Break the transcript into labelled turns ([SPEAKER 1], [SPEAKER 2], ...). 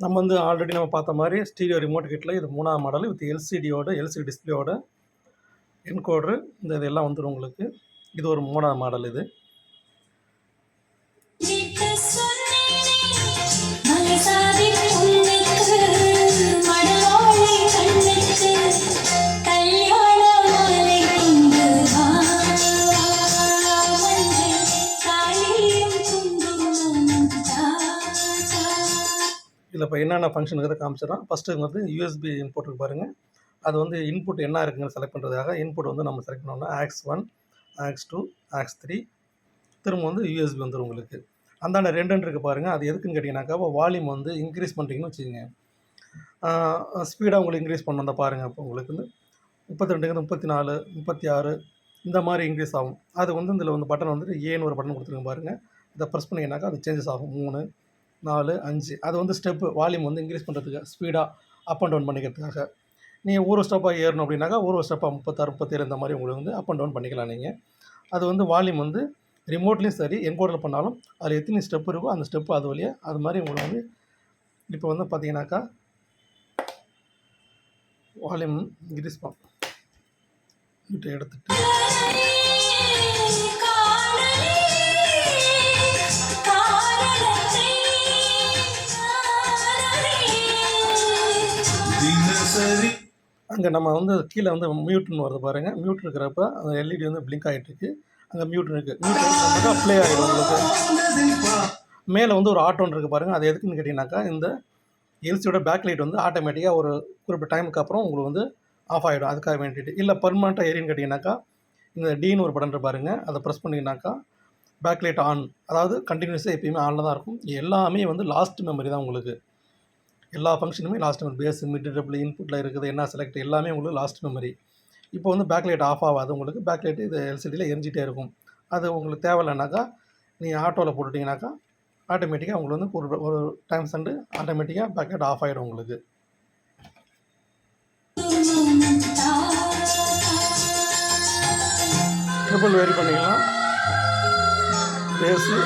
[SPEAKER 1] நம்ம வந்து ஆல்ரெடி நம்ம பார்த்த மாதிரி ஸ்டீரியோ ரிமோட் கிட்டில் இது 3ஆவது மாடல் வித் எல்சிடி டிஸ்பிளேயோட என்கோடரு இந்த இதெல்லாம் வந்துடும் உங்களுக்கு. இது ஒரு 3ஆவது மாடல். இது இதில் இப்போ என்னென்ன ஃபங்க்ஷனுங்கிறத காமிச்சிடறோம். ஃபஸ்ட்டு வந்து யூஎஸ்பி இன்புட் இருக்கு பாருங்கள். அது வந்து இன்புட் என்ன இருக்குதுன்னு செலக்ட் பண்ணுறதுக்காக இன்புட் வந்து நம்ம செலக்ட் பண்ணோம்னா AX1, AX2, AX3 திரும்ப வந்து யூஎஸ்பி வந்துடும் உங்களுக்கு. அந்தாண்ட 2 இருக்குது பாருங்கள். அது எதுக்குன்னு கேட்டிங்கனாக்கா வால்யூம் வந்து இன்க்ரீஸ் பண்ணுறீங்கன்னு வச்சுக்கோங்க. ஸ்பீடாக உங்களுக்கு இன்க்ரீஸ் பண்ண பாருங்கள். இப்போ உங்களுக்கு வந்து 32, 34, 36 இந்த மாதிரி இன்க்ரீஸ் ஆகும். அது வந்து இதில் வந்து பட்டன் வந்துட்டு ஏன்னு ஒரு பட்டன் கொடுத்துருங்க பாருங்கள். இதை ப்ரெஸ் பண்ணிங்கனாக்கா அது சேஞ்சஸ் ஆகும். 3, 4, 5 அது வந்து ஸ்டெப்பு வால்யூம் வந்து இன்க்ரீஸ் பண்ணுறதுக்கு ஸ்பீடாக அப் அண்ட் டவுன் பண்ணிக்கிறதுக்காக. நீங்கள் ஒரு ஸ்டெப்பாக ஏறணும் அப்படின்னாக்கா ஒரு ஸ்டெப்பாக 36, 37 இந்த மாதிரி உங்களுக்கு வந்து அப் அண்ட் டவுன் பண்ணிக்கலாம் நீங்கள். அது வந்து வால்யூம் வந்து ரிமோட்லேயும் சரி என்கோடரில் பண்ணாலும் அதில் எத்தனை ஸ்டெப் இருக்கோ அந்த ஸ்டெப்பு அது வழியாக அது மாதிரி உங்களுக்கு வந்து இப்போ வந்து பார்த்தீங்கன்னாக்கா வால்யூம் இன்க்ரீஸ் எடுத்துட்டு அங்கே நம்ம வந்து கீழே வந்து மியூட்னு வருது பாருங்கள். மியூட் இருக்கிறப்ப அந்த எல்இடி வந்து பிளிங்க் ஆகிட்டு இருக்கு. அங்கே மியூட் இருக்குது. மியூட் ப்ளே ஆகிடும் உங்களுக்கு. மேலே வந்து ஒரு ஆட்டோன்னு இருக்குது பாருங்கள். அது எதுக்குன்னு கேட்டிங்கனாக்கா இந்த எல்சியோட பேக் லைட் வந்து ஆட்டோமேட்டிக்காக ஒரு குறிப்பிட்ட டைமுக்கு அப்புறம் உங்களுக்கு வந்து ஆஃப் ஆகிடும். அதுக்காக வேண்டிட்டு இல்லை பர்மனெண்ட்டாக ஏறின்னு கேட்டிங்கனாக்கா இந்த டீன்னு ஒரு பட்டன் பாருங்கள். அதை ப்ரெஸ் பண்ணிங்கனாக்கா பேக் லைட் ஆன், அதாவது கண்டினியூஸாக எப்பயுமே ஆனில் தான் இருக்கும். எல்லாமே வந்து லாஸ்ட் மெமரி தான் உங்களுக்கு. எல்லா ஃபங்க்ஷனுமே last memory. Base, mid, double, இன்புட்டில் இருக்குது என்ன செலக்ட் எல்லாமே உங்களுக்கு லாஸ்ட் மெமரி. இப்போ வந்து பேக் லைட் ஆஃப் ஆகாது உங்களுக்கு. பேக் லைட்டு இது எல்சிடியில் எரிஞ்சிட்டே இருக்கும். அது உங்களுக்கு தேவையில்லைனாக்கா நீங்கள் ஆட்டோவில் போட்டுட்டிங்கனாக்கா ஆட்டோமேட்டிக்காக உங்களுக்கு வந்து ஒரு டைம் சென்று ஆட்டோமேட்டிக்காக பேக் லைட் ஆஃப் ஆகிடும் உங்களுக்கு. ட்ரிபிள் வேரி பண்ணிக்கலாம். பேஸு